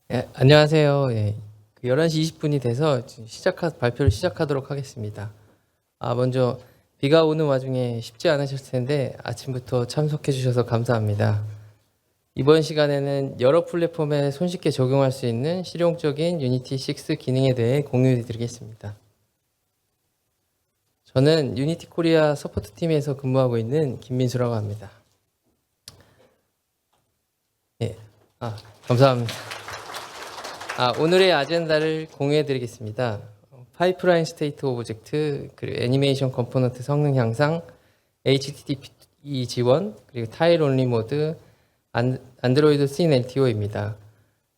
안녕하세요. 11시 20분이 돼서 발표를 시작하도록 하겠습니다. 먼저 비가 오는 와중에 쉽지 않으셨을 텐데 아침부터 참석해 주셔서 감사합니다. 이번 시간에는 여러 플랫폼에 손쉽게 적용할 수 있는 실용적인 유니티 6 기능에 대해 공유해 드리겠습니다. 저는 유니티 코리아 서포트 팀에서 근무하고 있는 김민수라고 합니다. 감사합니다. 오늘의 아젠다를 공유해 드리겠습니다. 파이프라인 스테이트 오브젝트, 그리고 애니메이션 컴포넌트 성능 향상, HTTP 지원, 그리고 타일 온리 모드, 안드로이드 씬 LTO입니다.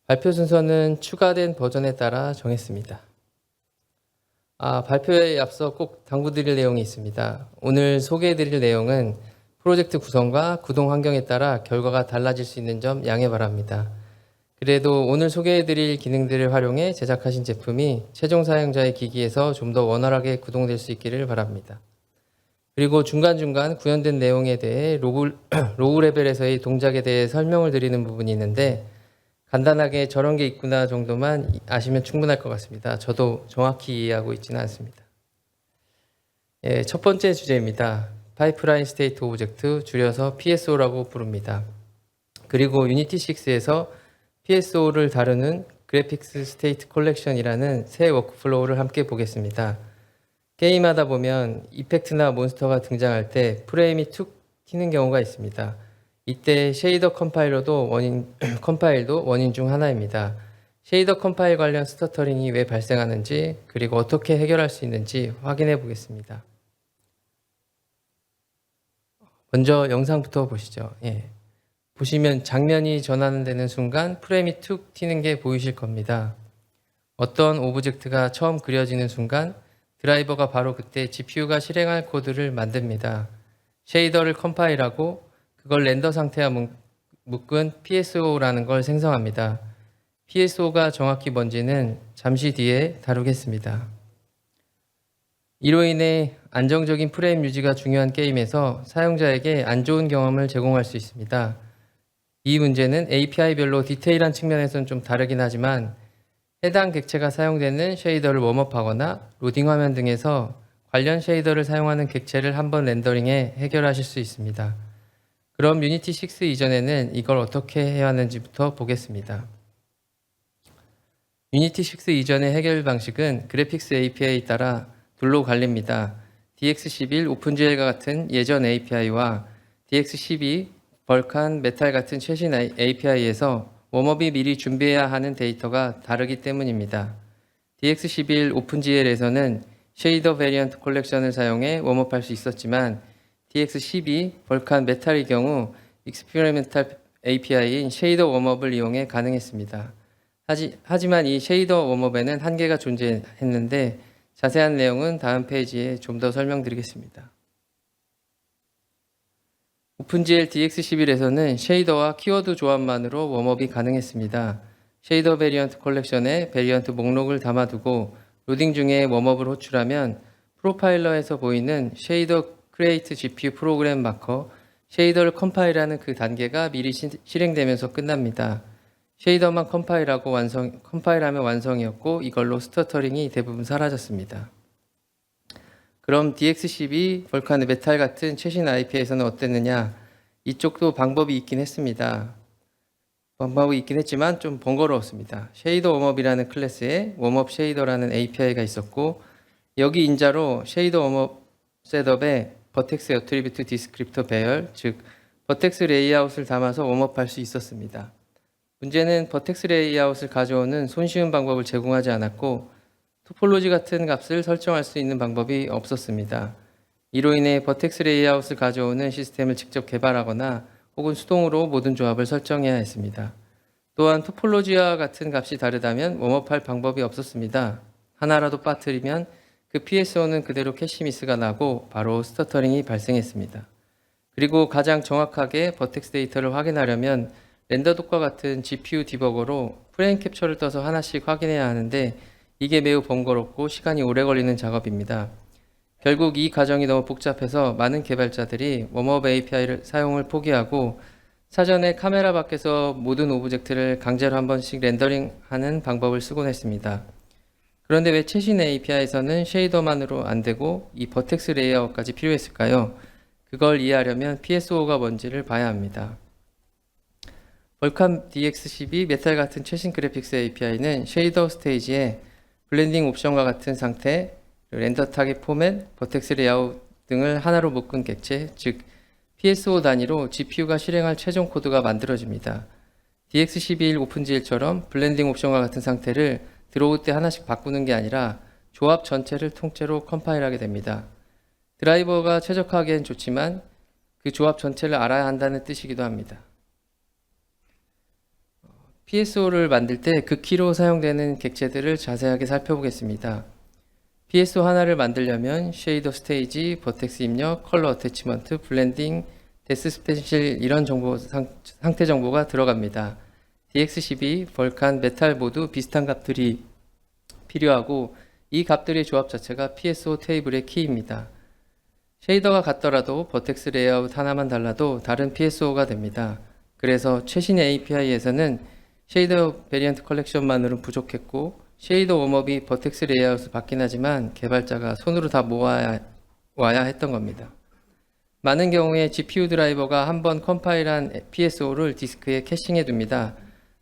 발표 순서는 추가된 버전에 따라 정했습니다. 발표에 앞서 꼭 당부드릴 내용이 있습니다. 오늘 소개해드릴 내용은 프로젝트 구성과 구동 환경에 따라 결과가 달라질 수 있는 점 양해 바랍니다. 그래도 오늘 소개해드릴 기능들을 활용해 제작하신 제품이 최종 사용자의 기기에서 좀 더 원활하게 구동될 수 있기를 바랍니다. 그리고 중간중간 구현된 내용에 대해 로우 레벨에서의 동작에 대해 설명을 드리는 부분이 있는데 간단하게 저런 게 있구나 정도만 아시면 충분할 것 같습니다. 저도 정확히 이해하고 있지는 않습니다. 첫 번째 주제입니다. 파이프라인 스테이트 오브젝트, 줄여서 PSO라고 부릅니다. 그리고 유니티 6에서 PSO를 다루는 그래픽스 스테이트 컬렉션이라는 새 워크플로우를 함께 보겠습니다. 게임하다 보면 이펙트나 몬스터가 등장할 때 프레임이 툭 튀는 경우가 있습니다. 이때 쉐이더 컴파일도 원인 중 하나입니다. 쉐이더 컴파일 관련 스터터링이 왜 발생하는지 그리고 어떻게 해결할 수 있는지 확인해 보겠습니다. 먼저 영상부터 보시죠. 보시면 장면이 전환되는 순간 프레임이 툭 튀는 게 보이실 겁니다. 어떤 오브젝트가 처음 그려지는 순간 드라이버가 바로 그때 GPU가 실행할 코드를 만듭니다. 쉐이더를 컴파일하고 그걸 렌더 상태와 묶은 PSO라는 걸 생성합니다. PSO가 정확히 뭔지는 잠시 뒤에 다루겠습니다. 이로 인해 안정적인 프레임 유지가 중요한 게임에서 사용자에게 안 좋은 경험을 제공할 수 있습니다. 이 문제는 API별로 디테일한 측면에서는 좀 다르긴 하지만 해당 객체가 사용되는 쉐이더를 웜업하거나 로딩 화면 등에서 관련 쉐이더를 사용하는 객체를 한번 렌더링해 해결하실 수 있습니다. 그럼 유니티 6 이전에는 이걸 어떻게 해야 하는지부터 보겠습니다. 유니티 6 이전의 해결 방식은 그래픽스 API에 따라 둘로 갈립니다. DX11 오픈GL과 같은 예전 API와 DX12 벌칸, 메탈 같은 최신 API에서 웜업이 미리 준비해야 하는 데이터가 다르기 때문입니다. DX11 오픈GL에서는 쉐이더 베리언트 컬렉션을 사용해 웜업할 수 있었지만 DX12 벌칸, 메탈의 경우 익스피리멘탈 API인 쉐이더 웜업을 이용해 가능했습니다. 하지만 이 쉐이더 웜업에는 한계가 존재했는데 자세한 내용은 다음 페이지에 좀 더 설명드리겠습니다. 오픈GL DX11에서는 쉐이더와 키워드 조합만으로 웜업이 가능했습니다. 쉐이더 베리언트 컬렉션에 베리언트 목록을 담아두고 로딩 중에 웜업을 호출하면 프로파일러에서 보이는 쉐이더 크리에이트 GPU 프로그램 마커, 쉐이더를 컴파일하는 그 단계가 미리 실행되면서 끝납니다. 쉐이더만 컴파일하면 완성이었고 이걸로 스터터링이 대부분 사라졌습니다. 그럼 DX12, 벌칸, 메탈 같은 최신 IP에서는 어땠느냐? 이쪽도 방법이 있긴 했습니다. 방법이 있긴 했지만 좀 번거로웠습니다. 쉐이더 웜업이라는 클래스에 웜업 쉐이더라는 API가 있었고 여기 인자로 쉐이더 웜업 셋업에 버텍스 애트리뷰트 디스크립터 배열, 즉 버텍스 레이아웃을 담아서 웜업할 수 있었습니다. 문제는 버텍스 레이아웃을 가져오는 손쉬운 방법을 제공하지 않았고 토폴로지 같은 값을 설정할 수 있는 방법이 없었습니다. 이로 인해 버텍스 레이아웃을 가져오는 시스템을 직접 개발하거나 혹은 수동으로 모든 조합을 설정해야 했습니다. 또한 토폴로지와 같은 값이 다르다면 웜업할 방법이 없었습니다. 하나라도 빠뜨리면 그 PSO는 그대로 캐시 미스가 나고 바로 스터터링이 발생했습니다. 그리고 가장 정확하게 버텍스 데이터를 확인하려면 렌더독과 같은 GPU 디버거로 프레임 캡처를 떠서 하나씩 확인해야 하는데 이게 매우 번거롭고 시간이 오래 걸리는 작업입니다. 결국 이 과정이 너무 복잡해서 많은 개발자들이 웜업 API를 사용을 포기하고 사전에 카메라 밖에서 모든 오브젝트를 강제로 한 번씩 렌더링하는 방법을 쓰곤 했습니다. 그런데 왜 최신 API에서는 쉐이더만으로 안 되고 이 버텍스 레이아웃까지 필요했을까요? 그걸 이해하려면 PSO가 뭔지를 봐야 합니다. 벌칸 DX12 메탈 같은 최신 그래픽스 API는 쉐이더 스테이지에 블렌딩 옵션과 같은 상태, 렌더 타겟 포맷, 버텍스 레이아웃 등을 하나로 묶은 객체, 즉 PSO 단위로 GPU가 실행할 최종 코드가 만들어집니다. DX11 오픈GL처럼 블렌딩 옵션과 같은 상태를 들어올 때 하나씩 바꾸는 게 아니라 조합 전체를 통째로 컴파일하게 됩니다. 드라이버가 최적화하기엔 좋지만 그 조합 전체를 알아야 한다는 뜻이기도 합니다. PSO를 만들 때 그 키로 사용되는 객체들을 자세하게 살펴보겠습니다. PSO 하나를 만들려면 쉐이더 스테이지, 버텍스 입력, 컬러 어태치먼트, 블렌딩, 데스 스펜실 이런 상태 정보가 들어갑니다. DX12, 벌칸, 메탈 모두 비슷한 값들이 필요하고 이 값들의 조합 자체가 PSO 테이블의 키입니다. 쉐이더가 같더라도 버텍스 레이아웃 하나만 달라도 다른 PSO가 됩니다. 그래서 최신 API에서는 쉐이더 베리언트 컬렉션만으로는 부족했고 쉐이더 웜업이 버텍스 레이아웃을 받긴 하지만 개발자가 손으로 다 모아야 했던 겁니다. 많은 경우에 GPU 드라이버가 한번 컴파일한 PSO를 디스크에 캐싱해 둡니다.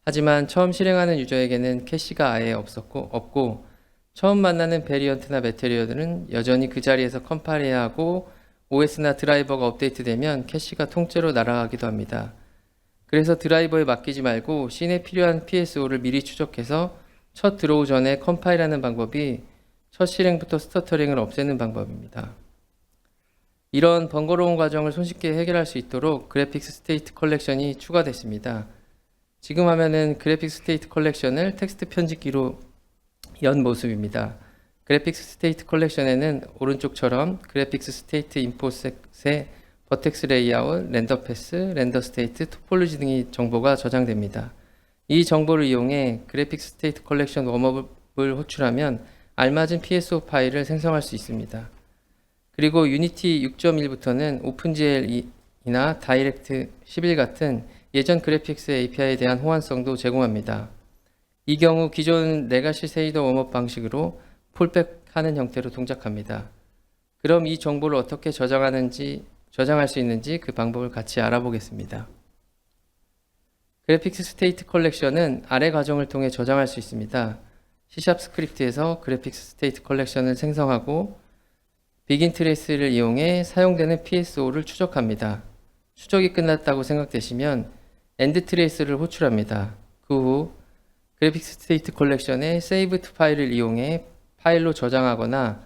하지만 처음 실행하는 유저에게는 캐시가 아예 없고 처음 만나는 베리언트나 매테리얼들은 여전히 그 자리에서 컴파일해야 하고 OS나 드라이버가 업데이트되면 캐시가 통째로 날아가기도 합니다. 그래서 드라이버에 맡기지 말고 씬에 필요한 PSO를 미리 추적해서 첫 들어오기 전에 컴파일하는 방법이 첫 실행부터 스터터링을 없애는 방법입니다. 이런 번거로운 과정을 손쉽게 해결할 수 있도록 그래픽스 스테이트 컬렉션이 추가됐습니다. 지금 화면은 그래픽스 스테이트 컬렉션을 텍스트 편집기로 연 모습입니다. 그래픽스 스테이트 컬렉션에는 오른쪽처럼 그래픽스 스테이트 인포셋에 버텍스 레이아웃, 렌더 패스, 렌더 스테이트, 토폴로지 등의 정보가 저장됩니다. 이 정보를 이용해 그래픽스 스테이트 컬렉션 웜업을 호출하면 알맞은 PSO 파일을 생성할 수 있습니다. 그리고 유니티 6.1부터는 오픈GL이나 다이렉트 11 같은 예전 그래픽스 API에 대한 호환성도 제공합니다. 이 경우 기존 레가시 쉐이더 웜업 방식으로 폴백하는 형태로 동작합니다. 그럼 이 정보를 어떻게 저장할 수 있는지 그 방법을 같이 알아보겠습니다. 그래픽스 스테이트 컬렉션은 아래 과정을 통해 저장할 수 있습니다. C# 스크립트에서 그래픽스 스테이트 컬렉션을 생성하고 비긴 트레이스를 이용해 사용되는 PSO를 추적합니다. 추적이 끝났다고 생각되시면 엔드 트레이스를 호출합니다. 그 후 그래픽스 스테이트 컬렉션의 save to 파일을 이용해 파일로 저장하거나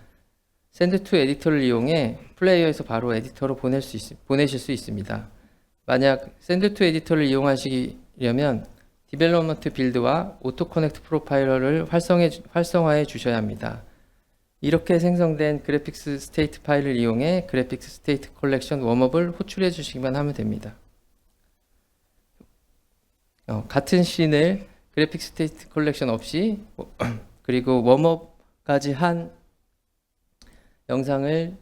send to 에디터를 이용해 플레이어에서 바로 에디터로 보내실 수 있습니다. 만약 send to 에디터를 이용하시려면 디벨롭먼트 빌드와 오토 커넥트 프로파일러를 활성화해 주셔야 합니다. 이렇게 생성된 그래픽스 스테이트 파일을 이용해 그래픽스 스테이트 컬렉션 웜업을 호출해 주시기만 하면 됩니다. 같은 씬을 그래픽스 스테이트 컬렉션 없이 그리고 웜업까지 한 영상을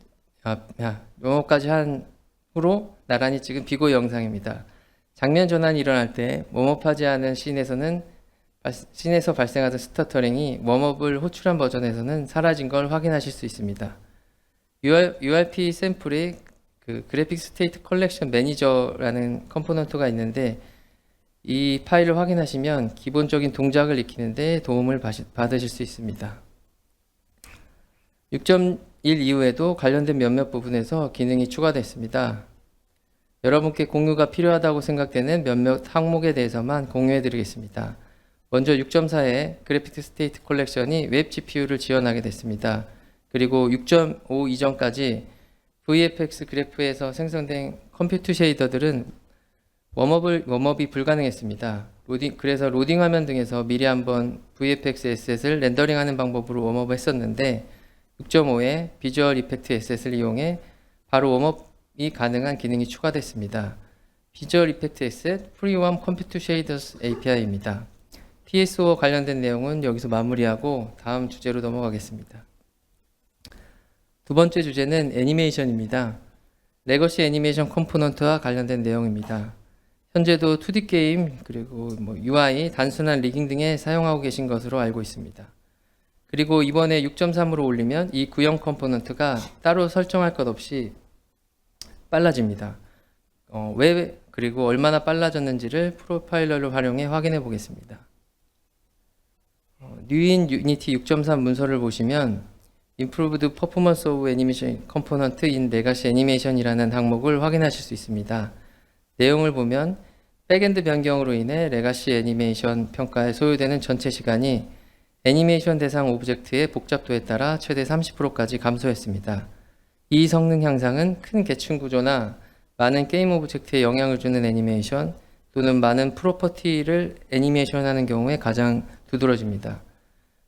웜업까지 한 후로 나란히 찍은 비고 영상입니다. 장면 전환이 일어날 때 웜업하지 않은 씬에서 발생하던 스터터링이 웜업을 호출한 버전에서는 사라진 걸 확인하실 수 있습니다. URP 샘플에 그래픽 스테이트 컬렉션 매니저라는 컴포넌트가 있는데 이 파일을 확인하시면 기본적인 동작을 익히는데 도움을 받으실 수 있습니다. 6.1 이후에도 관련된 몇몇 부분에서 기능이 추가됐습니다. 여러분께 공유가 필요하다고 생각되는 몇몇 항목에 대해서만 공유해 드리겠습니다. 먼저 6.4에 그래픽 스테이트 컬렉션이 웹 GPU를 지원하게 됐습니다. 그리고 6.5 이전까지 VFX 그래프에서 생성된 컴퓨트 쉐이더들은 웜업이 불가능했습니다. 그래서 로딩 화면 등에서 미리 한번 VFX 에셋을 렌더링하는 방법으로 웜업을 했었는데 6.5에 비주얼 이펙트 에셋을 이용해 바로 웜업이 가능한 기능이 추가됐습니다. 비주얼 이펙트 에셋 프리웜 컴퓨트 쉐이더스 API입니다. PSO와 관련된 내용은 여기서 마무리하고 다음 주제로 넘어가겠습니다. 두 번째 주제는 애니메이션입니다. 레거시 애니메이션 컴포넌트와 관련된 내용입니다. 현재도 2D 게임 그리고 UI, 단순한 리깅 등에 사용하고 계신 것으로 알고 있습니다. 그리고 이번에 6.3으로 올리면 이 구형 컴포넌트가 따로 설정할 것 없이 빨라집니다. 왜 그리고 얼마나 빨라졌는지를 프로파일러를 활용해 확인해 보겠습니다. 뉴인 유니티 6.3 문서를 보시면 Improved Performance of Animation Component in Legacy Animation이라는 항목을 확인하실 수 있습니다. 내용을 보면 백엔드 변경으로 인해 레가시 애니메이션 평가에 소요되는 전체 시간이 애니메이션 대상 오브젝트의 복잡도에 따라 최대 30%까지 감소했습니다. 이 성능 향상은 큰 계층 구조나 많은 게임 오브젝트에 영향을 주는 애니메이션 또는 많은 프로퍼티를 애니메이션하는 경우에 가장 두드러집니다.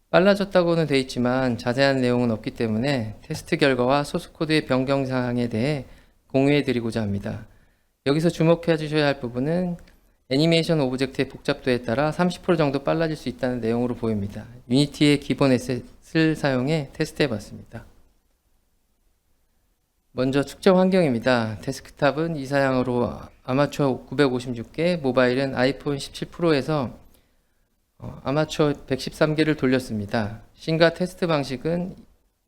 빨라졌다고는 되어 있지만 자세한 내용은 없기 때문에 테스트 결과와 소스코드의 변경 사항에 대해 공유해 드리고자 합니다. 여기서 주목해 주셔야 할 부분은 애니메이션 오브젝트의 복잡도에 따라 30% 정도 빨라질 수 있다는 내용으로 보입니다. 유니티의 기본 에셋을 사용해 테스트해 봤습니다. 먼저 측정 환경입니다. 데스크탑은 이 사양으로 아마추어 956개, 모바일은 아이폰 17 프로에서 아마추어 113개를 돌렸습니다. 싱가 테스트 방식은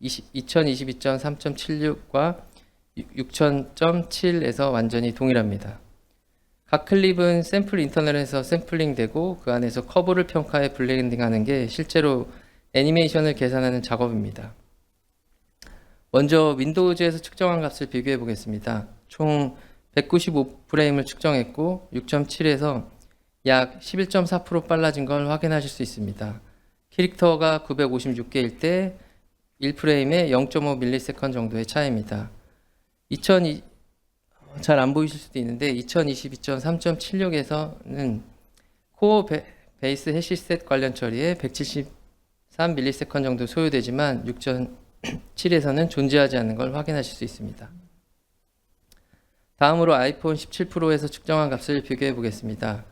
2022.3.76과 6000.7에서 완전히 동일합니다. 각 클립은 샘플 인터널에서 샘플링 되고 그 안에서 커브를 평가해 블렌딩하는 게 실제로 애니메이션을 계산하는 작업입니다. 먼저 윈도우즈에서 측정한 값을 비교해 보겠습니다. 총 195프레임을 측정했고 6.7에서 약 11.4% 빨라진 걸 확인하실 수 있습니다. 캐릭터가 956개일 때 1프레임에 0.5ms 정도의 차이입니다. 잘 안 보이실 수도 있는데 2022.3.76에서는 코어 베이스 해시셋 관련 처리에 173ms 정도 소요되지만 6.7에서는 존재하지 않는 걸 확인하실 수 있습니다. 다음으로 아이폰 17 프로에서 측정한 값을 비교해 보겠습니다.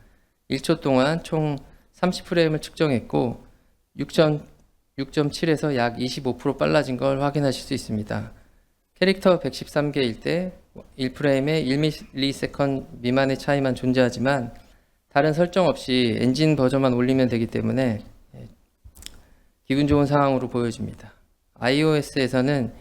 1초 동안 총 30프레임을 측정했고 6.7에서 약 25% 빨라진 걸 확인하실 수 있습니다. 캐릭터 113개일 때 1프레임에 1ms 미만의 차이만 존재하지만 다른 설정 없이 엔진 버전만 올리면 되기 때문에 기분 좋은 상황으로 보여집니다. iOS에서는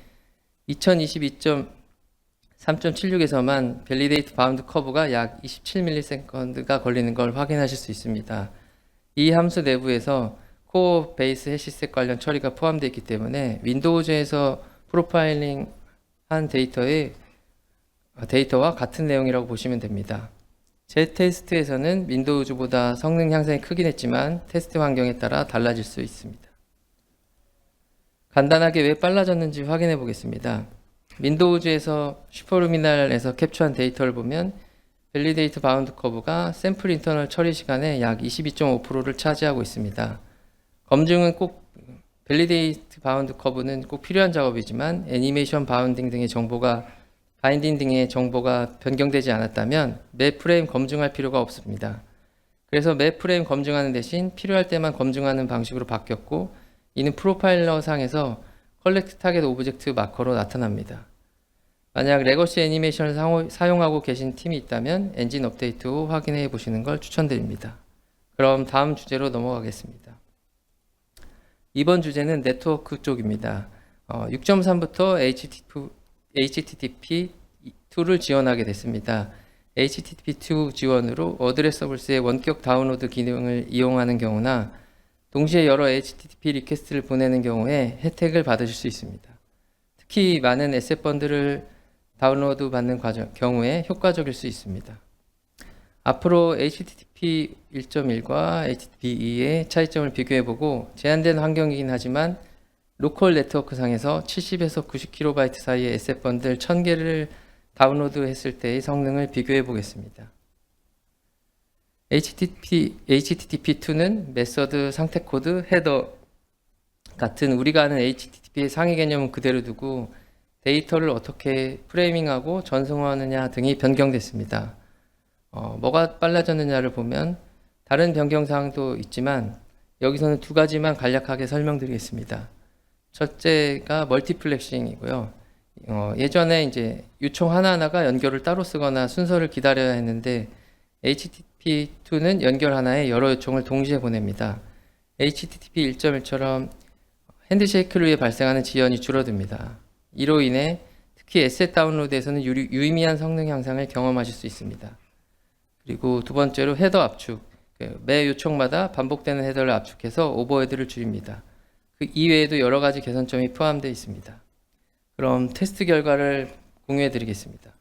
2022.3.76에서만 밸리데이트 바운드 커브가 약 27ms가 걸리는 걸 확인하실 수 있습니다. 이 함수 내부에서 코어 베이스 해시셋 관련 처리가 포함되어 있기 때문에 윈도우즈에서 프로파일링 한 데이터와 같은 내용이라고 보시면 됩니다. 제 테스트에서는 윈도우즈보다 성능 향상이 크긴 했지만 테스트 환경에 따라 달라질 수 있습니다. 간단하게 왜 빨라졌는지 확인해 보겠습니다. 윈도우즈에서 슈퍼루미널에서 캡처한 데이터를 보면 밸리데이트 바운드 커브가 샘플 인터널 처리 시간의 약 22.5%를 차지하고 있습니다. 검증은 꼭 밸리데이트 바운드 커브는 꼭 필요한 작업이지만 애니메이션 바운딩 등의 정보가 바인딩 등의 정보가 변경되지 않았다면 매 프레임 검증할 필요가 없습니다. 그래서 매 프레임 검증하는 대신 필요할 때만 검증하는 방식으로 바뀌었고 이는 프로파일러 상에서 컬렉트 타겟 오브젝트 마커로 나타납니다. 만약 레거시 애니메이션을 사용하고 계신 팀이 있다면 엔진 업데이트 후 확인해 보시는 걸 추천드립니다. 그럼 다음 주제로 넘어가겠습니다. 이번 주제는 네트워크 쪽입니다. 6.3부터 HTTP2를 지원하게 됐습니다. HTTP2 지원으로 어드레서블스의 원격 다운로드 기능을 이용하는 경우나 동시에 여러 HTTP 리퀘스트를 보내는 경우에 혜택을 받으실 수 있습니다. 특히 많은 에셋 번들을 다운로드 받는 경우에 효과적일 수 있습니다. 앞으로 HTTP 1.1과 HTTP 2의 차이점을 비교해보고 제한된 환경이긴 하지만 로컬 네트워크 상에서 70에서 90KB 사이의 에셋 번들 1000개를 다운로드 했을 때의 성능을 비교해 보겠습니다. HTTP2는 메서드, 상태 코드, 헤더 같은 우리가 아는 HTTP의 상위 개념은 그대로 두고 데이터를 어떻게 프레이밍하고 전송하느냐 등이 변경됐습니다. 뭐가 빨라졌느냐를 보면 다른 변경 사항도 있지만 여기서는 두 가지만 간략하게 설명드리겠습니다. 첫째가 멀티플렉싱이고요. 예전에 이제 유총 하나하나가 연결을 따로 쓰거나 순서를 기다려야 했는데 HTTP2는 연결 하나에 여러 요청을 동시에 보냅니다. HTTP 1.1처럼 핸드쉐이크를 위해 발생하는 지연이 줄어듭니다. 이로 인해 특히 에셋 다운로드에서는 유의미한 성능 향상을 경험하실 수 있습니다. 그리고 두 번째로 헤더 압축. 매 요청마다 반복되는 헤더를 압축해서 오버헤드를 줄입니다. 그 이외에도 여러 가지 개선점이 포함되어 있습니다. 그럼 테스트 결과를 공유해 드리겠습니다.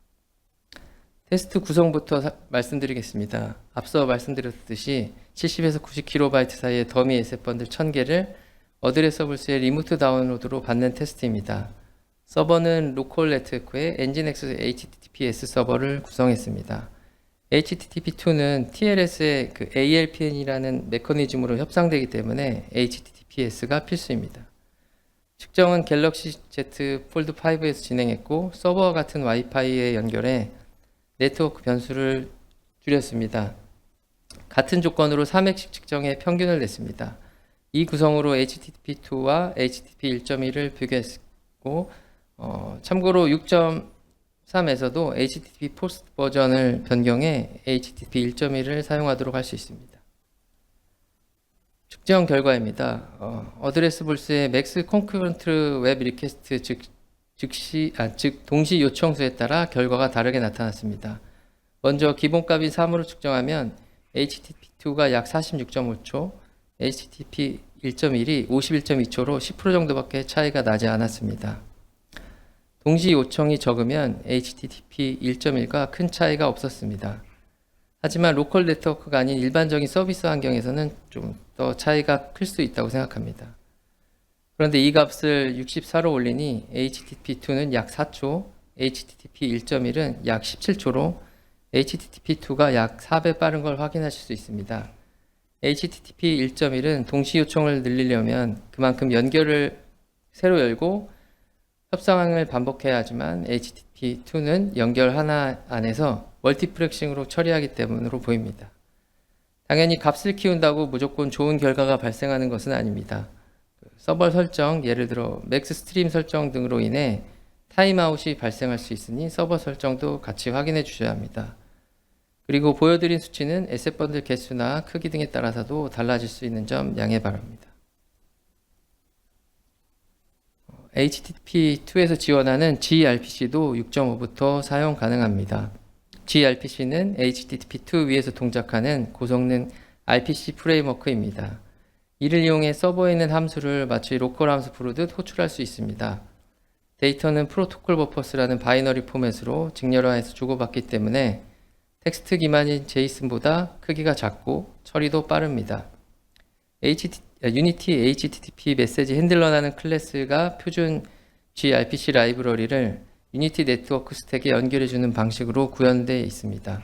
테스트 구성부터 말씀드리겠습니다. 앞서 말씀드렸듯이 70에서 90KB 사이의 더미 에셋 번들 1000개를 어드레서블스의 리모트 다운로드로 받는 테스트입니다. 서버는 로컬 네트워크의 엔진엑스 HTTPS 서버를 구성했습니다. HTTP2는 TLS의 ALPN이라는 메커니즘으로 협상되기 때문에 HTTPS가 필수입니다. 측정은 갤럭시 Z 폴드 5에서 진행했고 서버와 같은 와이파이에 연결해 네트워크 변수를 줄였습니다. 같은 조건으로 3회씩 측정해 평균을 냈습니다. 이 구성으로 HTTP2와 HTTP 1.1을 비교했고 참고로 6.3에서도 HTTP 포스트 버전을 변경해 HTTP 1.1을 사용하도록 할 수 있습니다. 측정 결과입니다. 어드레스볼스의 맥스 콘커런트 웹 리퀘스트 즉 동시 요청 수에 따라 결과가 다르게 나타났습니다. 먼저 기본값인 3으로 측정하면 HTTP2가 약 46.5초, HTTP 1.1이 51.2초로 10% 정도밖에 차이가 나지 않았습니다. 동시 요청이 적으면 HTTP 1.1과 큰 차이가 없었습니다. 하지만 로컬 네트워크가 아닌 일반적인 서비스 환경에서는 좀 더 차이가 클 수 있다고 생각합니다. 그런데 이 값을 64로 올리니 HTTP2는 약 4초, HTTP 1.1은 약 17초로 HTTP2가 약 4배 빠른 걸 확인하실 수 있습니다. HTTP 1.1은 동시 요청을 늘리려면 그만큼 연결을 새로 열고 협상을 반복해야 하지만 HTTP2는 연결 하나 안에서 멀티플렉싱으로 처리하기 때문으로 보입니다. 당연히 값을 키운다고 무조건 좋은 결과가 발생하는 것은 아닙니다. 서버 설정, 예를 들어 맥스 스트림 설정 등으로 인해 타임아웃이 발생할 수 있으니 서버 설정도 같이 확인해 주셔야 합니다. 그리고 보여드린 수치는 에셋 번들 개수나 크기 등에 따라서도 달라질 수 있는 점 양해 바랍니다. HTTP2에서 지원하는 gRPC도 6.5부터 사용 가능합니다. gRPC는 HTTP2 위에서 동작하는 고성능 RPC 프레임워크입니다. 이를 이용해 서버에 있는 함수를 마치 로컬 함수 부르듯 호출할 수 있습니다. 데이터는 프로토콜 버퍼스라는 바이너리 포맷으로 직렬화해서 주고받기 때문에 텍스트 기반인 제이슨보다 크기가 작고 처리도 빠릅니다. 유니티 HTTP 메시지 핸들러라는 클래스가 표준 gRPC 라이브러리를 유니티 네트워크 스택에 연결해주는 방식으로 구현되어 있습니다.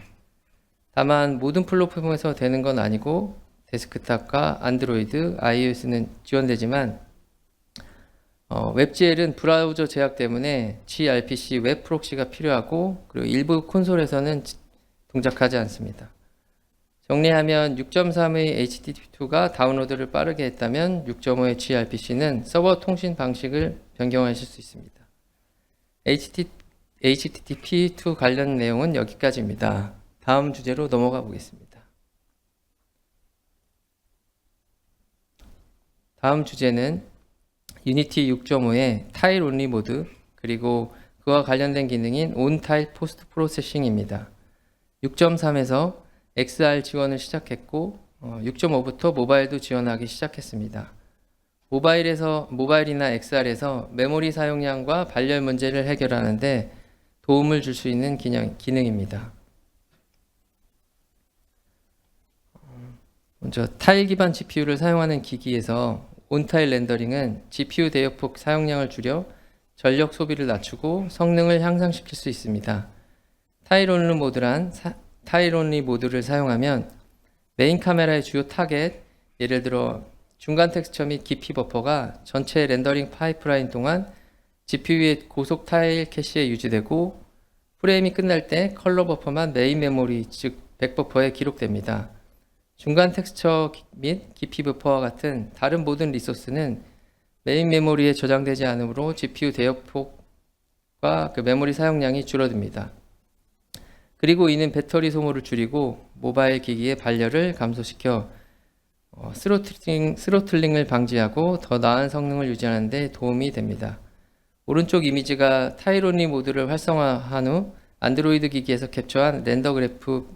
다만 모든 플랫폼에서 되는 건 아니고 데스크탑과 안드로이드, iOS는 지원되지만 웹GL은 브라우저 제약 때문에 gRPC 웹 프록시가 필요하고 그리고 일부 콘솔에서는 동작하지 않습니다. 정리하면 6.3의 HTTP2가 다운로드를 빠르게 했다면 6.5의 gRPC는 서버 통신 방식을 변경하실 수 있습니다. HTTP2 관련 내용은 여기까지입니다. 다음 주제로 넘어가 보겠습니다. 다음 주제는 유니티 6.5의 타일 온리 모드 그리고 그와 관련된 기능인 온 타일 포스트 프로세싱입니다. 6.3에서 XR 지원을 시작했고 6.5부터 모바일도 지원하기 시작했습니다. 모바일이나 XR에서 메모리 사용량과 발열 문제를 해결하는데 도움을 줄 수 있는 기능입니다. 먼저 타일 기반 GPU를 사용하는 기기에서 온타일 렌더링은 GPU 대역폭 사용량을 줄여 전력 소비를 낮추고 성능을 향상시킬 수 있습니다. 타일 온리 모드를 사용하면 메인 카메라의 주요 타겟, 예를 들어 중간 텍스처 및 깊이 버퍼가 전체 렌더링 파이프라인 동안 GPU의 고속 타일 캐시에 유지되고 프레임이 끝날 때 컬러 버퍼만 메인 메모리 즉 백버퍼에 기록됩니다. 중간 텍스처 및 깊이 버퍼와 같은 다른 모든 리소스는 메인 메모리에 저장되지 않으므로 GPU 대역폭과 메모리 사용량이 줄어듭니다. 그리고 이는 배터리 소모를 줄이고 모바일 기기의 발열을 감소시켜 스로틀링을 방지하고 더 나은 성능을 유지하는 데 도움이 됩니다. 오른쪽 이미지가 타이로니 모드를 활성화한 후 안드로이드 기기에서 캡처한 렌더 그래프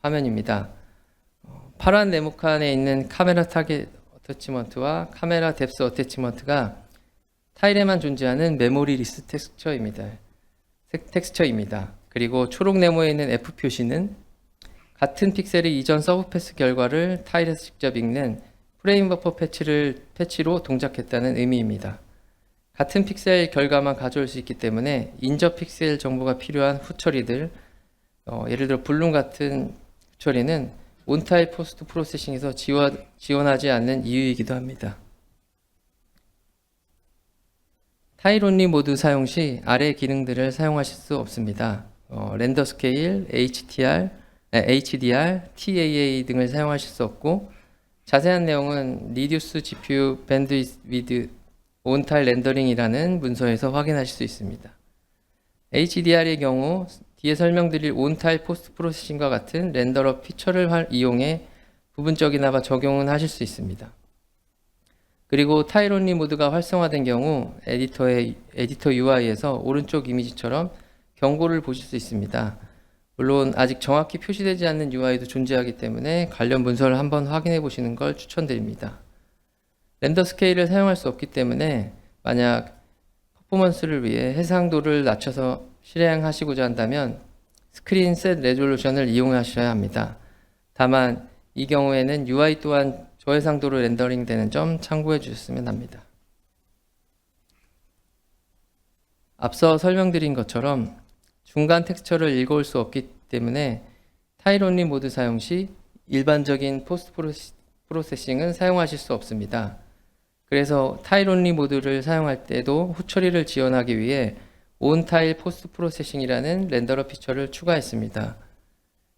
화면입니다. 파란 네모칸에 있는 카메라 타겟 어태치먼트와 카메라 뎁스 어태치먼트가 타일에만 존재하는 메모리 리스 텍스처입니다. 그리고 초록 네모에 있는 F 표시는 같은 픽셀의 이전 서브패스 결과를 타일에서 직접 읽는 프레임 버퍼 패치로 동작했다는 의미입니다. 같은 픽셀 결과만 가져올 수 있기 때문에 인접 픽셀 정보가 필요한 후처리들, 예를 들어 블룸 같은 후처리는 온타일 포스트 프로세싱에서 지원하지 않는 이유이기도 합니다. 타일 온리 모드 사용 시 아래 기능들을 사용하실 수 없습니다. 렌더 스케일, HDR, TAA 등을 사용하실 수 없고, 자세한 내용은 Reduce GPU Bandwidth with On-Tile Rendering이라는 문서에서 확인하실 수 있습니다. HDR의 경우 뒤에 설명드릴 온타일 포스트 프로세싱과 같은 렌더러 피처를 이용해 부분적이나마 적용은 하실 수 있습니다. 그리고 타일 온리 모드가 활성화된 경우 에디터 UI에서 오른쪽 이미지처럼 경고를 보실 수 있습니다. 물론 아직 정확히 표시되지 않는 UI도 존재하기 때문에 관련 문서를 한번 확인해 보시는 걸 추천드립니다. 렌더 스케일을 사용할 수 없기 때문에 만약 퍼포먼스를 위해 해상도를 낮춰서 실행하시고자 한다면 스크린 셋 레졸루션을 이용하셔야 합니다. 다만 이 경우에는 UI 또한 저해상도로 렌더링 되는 점 참고해 주셨으면 합니다. 앞서 설명드린 것처럼 중간 텍스처를 읽어올 수 없기 때문에 타일 온리 모드 사용 시 일반적인 포스트 프로세싱은 사용하실 수 없습니다. 그래서 타일 온리 모드를 사용할 때도 후처리를 지원하기 위해 온 타일 포스트 프로세싱이라는 렌더러 피처를 추가했습니다.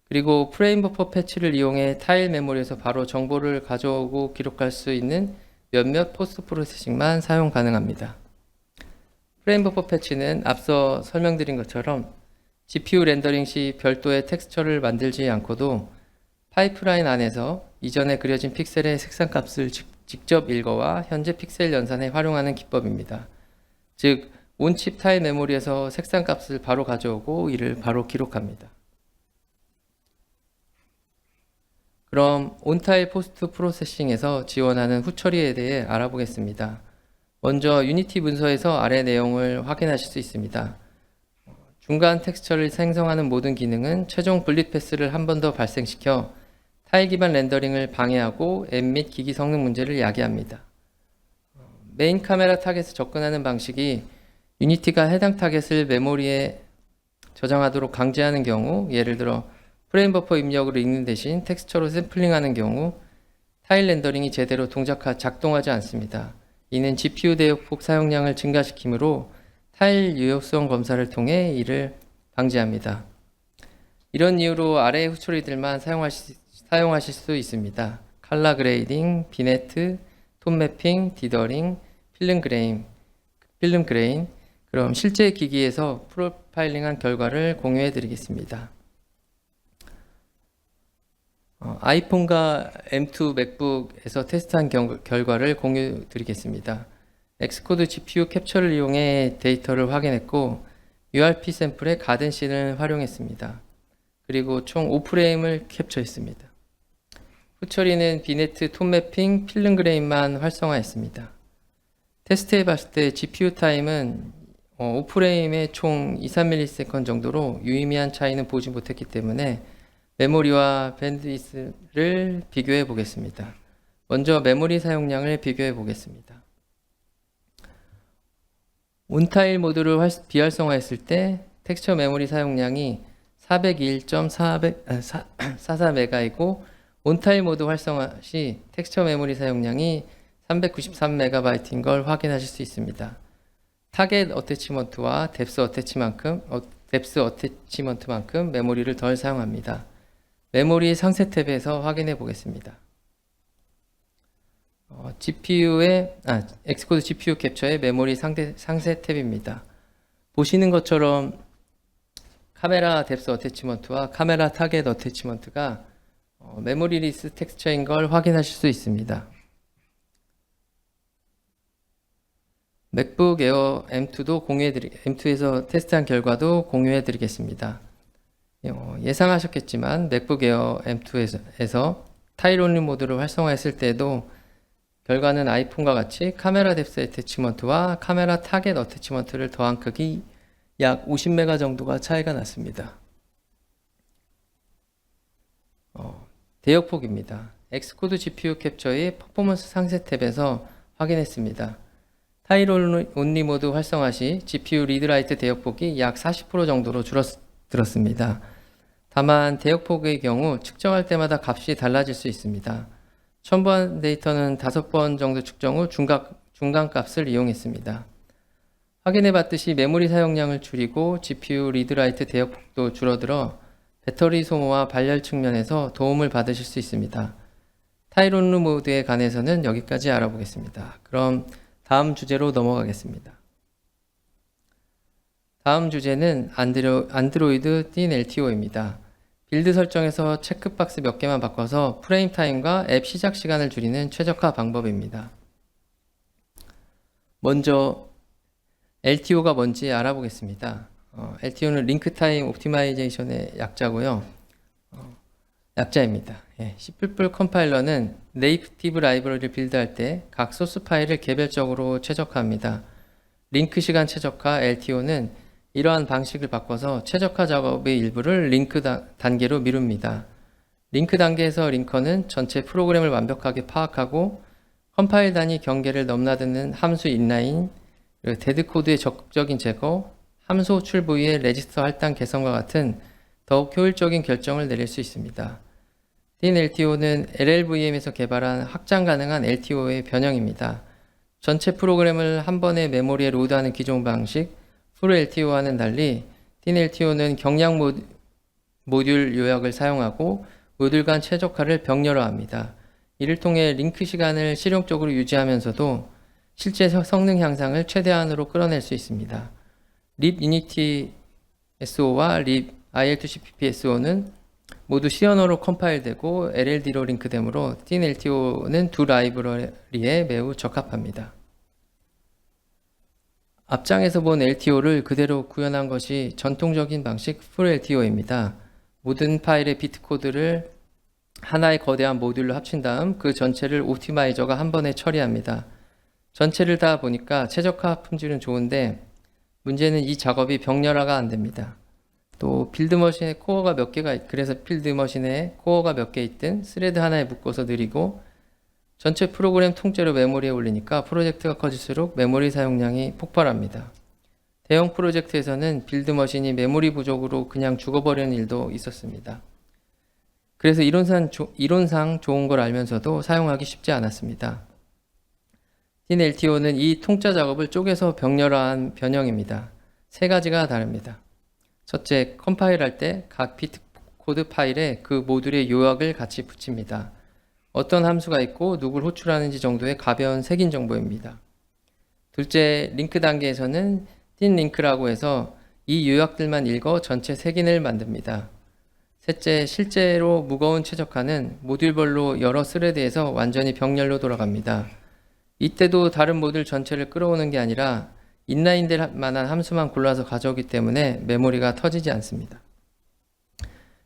그리고 프레임 버퍼 패치를 이용해 타일 메모리에서 바로 정보를 가져오고 기록할 수 있는 몇몇 포스트 프로세싱만 사용 가능합니다. 프레임 버퍼 패치는 앞서 설명드린 것처럼 GPU 렌더링 시 별도의 텍스처를 만들지 않고도 파이프라인 안에서 이전에 그려진 픽셀의 색상값을 직접 읽어와 현재 픽셀 연산에 활용하는 기법입니다. 즉, 온칩 타일 메모리에서 색상값을 바로 가져오고 이를 바로 기록합니다. 그럼 온타일 포스트 프로세싱에서 지원하는 후처리에 대해 알아보겠습니다. 먼저 유니티 문서에서 아래 내용을 확인하실 수 있습니다. 중간 텍스처를 생성하는 모든 기능은 최종 분리 패스를 한 번 더 발생시켜 타일 기반 렌더링을 방해하고 앱 및 기기 성능 문제를 야기합니다. 메인 카메라 타겟에 접근하는 방식이 유니티가 해당 타겟을 메모리에 저장하도록 강제하는 경우, 예를 들어 프레임 버퍼 입력으로 읽는 대신 텍스처로 샘플링하는 경우 타일 렌더링이 제대로 작동하지 않습니다. 이는 GPU 대역폭 사용량을 증가시키므로 타일 유효성 검사를 통해 이를 방지합니다. 이런 이유로 아래의 후처리들만 사용하실 수 있습니다. 칼라 그레이딩, 비네트, 톤 매핑, 디더링, 필름 그레인. 그럼 실제 기기에서 프로파일링한 결과를 공유해 드리겠습니다. 아이폰과 M2 맥북에서 테스트한 결과를 공유 드리겠습니다. 엑스코드 GPU 캡처를 이용해 데이터를 확인했고 URP 샘플의 가든 씬을 활용했습니다. 그리고 총 5프레임을 캡처했습니다. 후처리는 비네트, 톤 매핑, 필름 그레인만 활성화했습니다. 테스트해 봤을 때 GPU 타임은 5프레임에 총 2-3ms 정도로 유의미한 차이는 보지 못했기 때문에 메모리와 밴드위스를 비교해 보겠습니다. 먼저 메모리 사용량을 비교해 보겠습니다. 온타일 모드를 비활성화했을 때 텍스처 메모리 사용량이 401.44메가이고 온타일 모드 활성화 시 텍스처 메모리 사용량이 393MB인 걸 확인하실 수 있습니다. 타겟 어태치먼트와 뎁스 어태치먼트만큼 메모리를 덜 사용합니다. 메모리 상세 탭에서 확인해 보겠습니다. 엑스코드 GPU 캡처의 메모리 상세 탭입니다. 보시는 것처럼 카메라 뎁스 어태치먼트와 카메라 타겟 어태치먼트가 메모리 리스 텍스처인 걸 확인하실 수 있습니다. 맥북 에어 M2도 M2에서 테스트한 결과도 공유해 드리겠습니다. 예상하셨겠지만 맥북 에어 M2에서 타일-온리 모드를 활성화했을 때도 결과는 아이폰과 같이 카메라 뎁스 어태치먼트와 카메라 타겟 어태치먼트를 더한 크기 약 50메가 정도가 차이가 났습니다. 대역폭입니다. 엑스코드 GPU 캡처의 퍼포먼스 상세 탭에서 확인했습니다. 타일-온리 모드 활성화 시 GPU 리드라이트 대역폭이 약 40% 정도로 줄어들었습니다. 다만 대역폭의 경우 측정할 때마다 값이 달라질 수 있습니다. 첨부한 데이터는 5번 정도 측정 후 중간값을 이용했습니다. 확인해 봤듯이 메모리 사용량을 줄이고 GPU 리드라이트 대역폭도 줄어들어 배터리 소모와 발열 측면에서 도움을 받으실 수 있습니다. 타일-온리 모드에 관해서는 여기까지 알아보겠습니다. 그럼 다음 주제로 넘어가겠습니다. 다음 주제는 안드로이드 틴 LTO입니다. 빌드 설정에서 체크박스 몇 개만 바꿔서 프레임 타임과 앱 시작 시간을 줄이는 최적화 방법입니다. 먼저 LTO가 뭔지 알아보겠습니다. LTO는 링크 타임 옵티마이제이션의 약자고요. 약자입니다. C++ 컴파일러는 네이티브 라이브러리를 빌드할 때 각 소스 파일을 개별적으로 최적화합니다. 링크 시간 최적화 LTO는 이러한 방식을 바꿔서 최적화 작업의 일부를 링크 단계로 미룹니다. 링크 단계에서 링커는 전체 프로그램을 완벽하게 파악하고 컴파일 단위 경계를 넘나드는 함수 인라인, 데드 코드의 적극적인 제거, 함수 호출 부위의 레지스터 할당 개선과 같은 더욱 효율적인 결정을 내릴 수 있습니다. 틴 LTO는 LLVM에서 개발한 확장 가능한 LTO의 변형입니다. 전체 프로그램을 한 번에 메모리에 로드하는 기존 방식 풀 LTO와는 달리 틴 LTO는 경량 모듈 요약을 사용하고 모듈 간 최적화를 병렬화합니다. 이를 통해 링크 시간을 실용적으로 유지하면서도 실제 성능 향상을 최대한으로 끌어낼 수 있습니다. 립 유니티 SO와 립 IL2CPP SO는 모두 C 언어로 컴파일되고 LLD로 링크되므로 틴 LTO는 두 라이브러리에 매우 적합합니다. 앞장에서 본 LTO를 그대로 구현한 것이 전통적인 방식 풀 LTO입니다. 모든 파일의 비트 코드를 하나의 거대한 모듈로 합친 다음 그 전체를 옵티마이저가 한 번에 처리합니다. 전체를 다 보니까 최적화 품질은 좋은데 문제는 이 작업이 병렬화가 안 됩니다. 또 빌드머신에 코어가 몇 개가 그래서 빌드머신에 코어가 몇 개 있든 스레드 하나에 묶어서 느리고 전체 프로그램 통째로 메모리에 올리니까 프로젝트가 커질수록 메모리 사용량이 폭발합니다. 대형 프로젝트에서는 빌드머신이 메모리 부족으로 그냥 죽어버리는 일도 있었습니다. 그래서 이론상 좋은 걸 알면서도 사용하기 쉽지 않았습니다. 틴 LTO는 이 통짜 작업을 쪼개서 병렬화한 변형입니다. 세 가지가 다릅니다. 첫째, 컴파일할 때 각 비트 코드 파일에 그 모듈의 요약을 같이 붙입니다. 어떤 함수가 있고 누굴 호출하는지 정도의 가벼운 색인 정보입니다. 둘째, 링크 단계에서는 틴 링크라고 해서 이 요약들만 읽어 전체 색인을 만듭니다. 셋째, 실제로 무거운 최적화는 모듈별로 여러 스레드에서 완전히 병렬로 돌아갑니다. 이때도 다른 모듈 전체를 끌어오는 게 아니라 인라인될 만한 함수만 골라서 가져오기 때문에 메모리가 터지지 않습니다.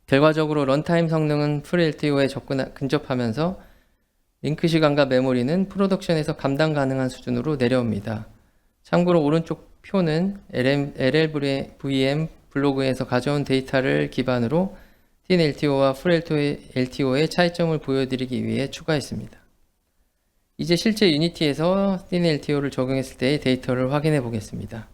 결과적으로 런타임 성능은 풀 LTO에 근접하면서 링크 시간과 메모리는 프로덕션에서 감당 가능한 수준으로 내려옵니다. 참고로 오른쪽 표는 LLVM 블로그에서 가져온 데이터를 기반으로 틴 LTO와 풀 LTO의 차이점을 보여드리기 위해 추가했습니다. 이제 실제 유니티에서 틴 LTO를 적용했을 때의 데이터를 확인해 보겠습니다.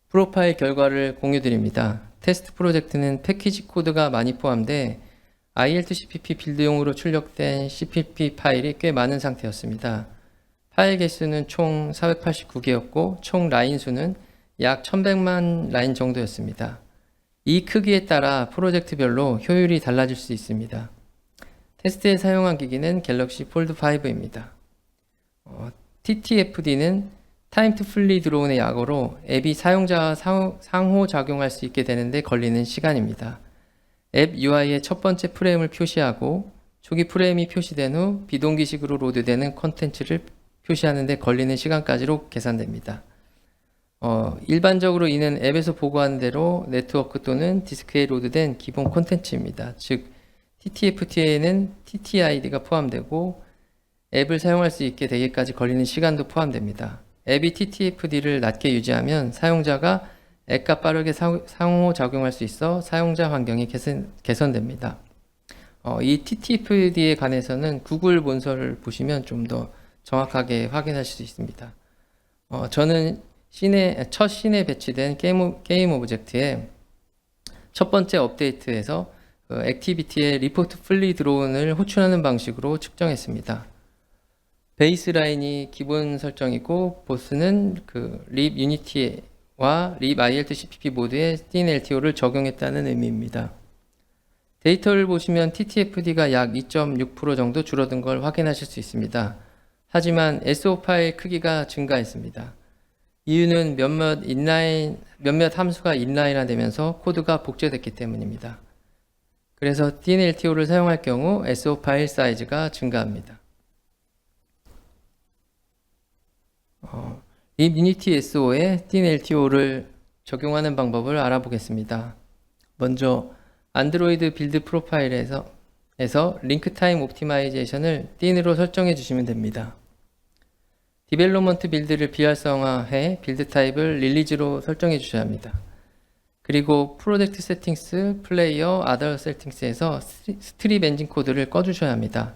프로파일 결과를 공유드립니다. 테스트 프로젝트는 패키지 코드가 많이 포함돼 IL2CPP 빌드용으로 출력된 CPP 파일이 꽤 많은 상태였습니다. 파일 개수는 총 489개였고 총 라인 수는 약 1100만 라인 정도였습니다. 이 크기에 따라 프로젝트별로 효율이 달라질 수 있습니다. 테스트에 사용한 기기는 갤럭시 폴드 5입니다. TTFD는 타임 투 풀리 들어온의 약어로 앱이 사용자와 상호작용할 수 있게 되는데 걸리는 시간입니다. 앱 UI의 첫 번째 프레임을 표시하고 초기 프레임이 표시된 후 비동기식으로 로드되는 콘텐츠를 표시하는 데 걸리는 시간까지로 계산됩니다. 일반적으로 이는 앱에서 보고한 대로 네트워크 또는 디스크에 로드된 기본 콘텐츠입니다. 즉 TTFT에는 TTID가 포함되고 앱을 사용할 수 있게 되기까지 걸리는 시간도 포함됩니다. 앱이 TTFD를 낮게 유지하면 사용자가 앱과 빠르게 상호작용할 수 있어 사용자 환경이 개선됩니다. 이 TTFD에 관해서는 구글 문서를 보시면 좀 더 정확하게 확인하실 수 있습니다. 저는 첫 씬에 배치된 게임 오브젝트에 첫 번째 업데이트에서 액티비티의 리포트 풀리 드론을 호출하는 방식으로 측정했습니다. 베이스라인이 기본 설정이고 보스는 립 유니티와 립 ILT-CPP 모드에 DNLTO를 적용했다는 의미입니다. 데이터를 보시면 TTFD가 약 2.6% 정도 줄어든 걸 확인하실 수 있습니다. 하지만 SO 파일 크기가 증가했습니다. 이유는 몇몇 함수가 인라인화되면서 코드가 복제됐기 때문입니다. 그래서 DNLTO를 사용할 경우 SO 파일 사이즈가 증가합니다. 립 유니티 SO에 DNLTO를 적용하는 방법을 알아보겠습니다. 먼저 안드로이드 빌드 프로파일에서 링크 타임 옵티마이제이션을 DIN으로 설정해 주시면 됩니다. 디벨롭먼트 빌드를 비활성화해 빌드 타입을 릴리즈로 설정해 주셔야 합니다. 그리고 프로젝트 세팅스, 플레이어, 아더 세팅스에서 스트립 엔진 코드를 꺼주셔야 합니다.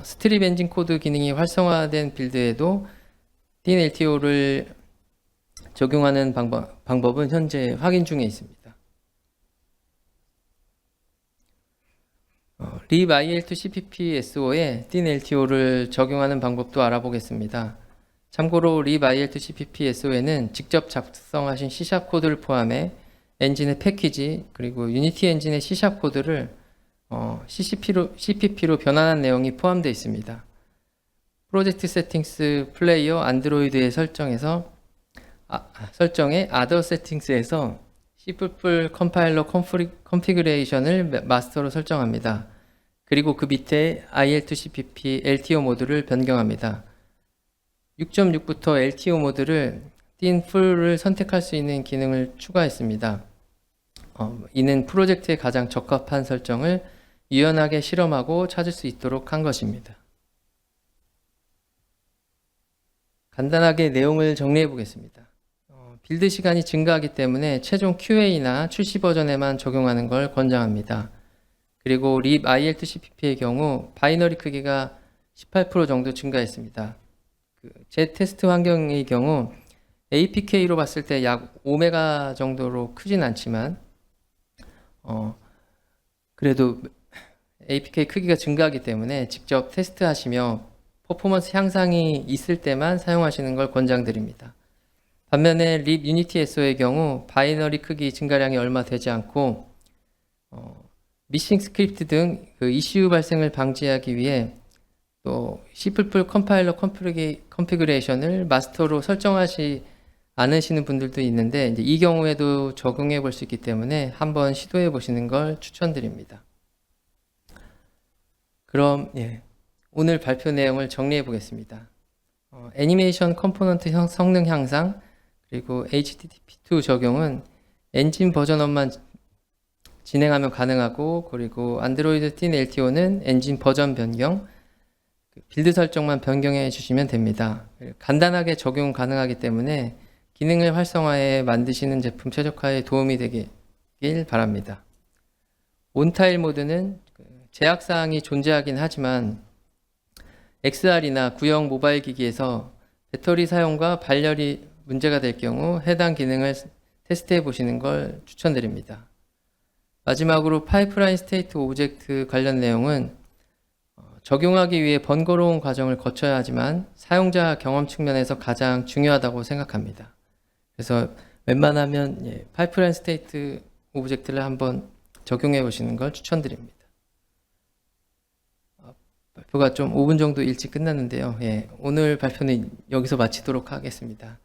스트립 엔진 코드 기능이 활성화된 빌드에도 DNLTO를 적용하는 방법은 현재 확인 중에 있습니다. 립 IL2CPP SO에 DNLTO를 적용하는 방법도 알아보겠습니다. 참고로 립 IL2CPP SO에는 직접 작성하신 C# 코드를 포함해 엔진의 패키지 그리고 유니티 엔진의 C# 코드를 CPP로 변환한 내용이 포함되어 있습니다. 프로젝트 세팅스 플레이어 안드로이드의 설정에 아더 세팅스에서 C++ 컴파일러 컨피그레이션을 마스터로 설정합니다. 그리고 그 밑에 IL2CPP LTO 모드를 변경합니다. 6.6부터 LTO 모드를 DIN Full을 선택할 수 있는 기능을 추가했습니다. 이는 프로젝트에 가장 적합한 설정을 유연하게 실험하고 찾을 수 있도록 한 것입니다. 간단하게 내용을 정리해 보겠습니다. 빌드 시간이 증가하기 때문에 최종 QA나 출시 버전에만 적용하는 걸 권장합니다. 그리고 립 IL2CPP의 경우 바이너리 크기가 18% 정도 증가했습니다. 제 테스트 환경의 경우 APK로 봤을 때 약 5메가 정도로 크진 않지만 그래도 APK 크기가 증가하기 때문에 직접 테스트하시며 퍼포먼스 향상이 있을 때만 사용하시는 걸 권장드립니다. 반면에 립 유니티 SO의 경우 바이너리 크기 증가량이 얼마 되지 않고 미싱 스크립트 등 이슈 발생을 방지하기 위해 또 C++ 컴파일러 컨피그레이션을 마스터로 설정하지 않으시는 분들도 있는데 이제 이 경우에도 적용해 볼 수 있기 때문에 한번 시도해 보시는 걸 추천드립니다. 그럼 오늘 발표 내용을 정리해 보겠습니다. 애니메이션 컴포넌트 성능 향상 그리고 HTTP2 적용은 엔진 버전업만 진행하면 가능하고 그리고 안드로이드 DNLTO는 엔진 버전 변경, 빌드 설정만 변경해 주시면 됩니다. 간단하게 적용 가능하기 때문에 기능을 활성화해 만드시는 제품 최적화에 도움이 되길 바랍니다. 온타일 모드는 제약사항이 존재하긴 하지만 XR이나 구형 모바일 기기에서 배터리 사용과 발열이 문제가 될 경우 해당 기능을 테스트해 보시는 걸 추천드립니다. 마지막으로 파이프라인 스테이트 오브젝트 관련 내용은 적용하기 위해 번거로운 과정을 거쳐야 하지만 사용자 경험 측면에서 가장 중요하다고 생각합니다. 그래서 웬만하면 파이프라인 스테이트 오브젝트를 한번 적용해 보시는 걸 추천드립니다. 발표가 좀 5분 정도 일찍 끝났는데요. 예, 오늘 발표는 여기서 마치도록 하겠습니다.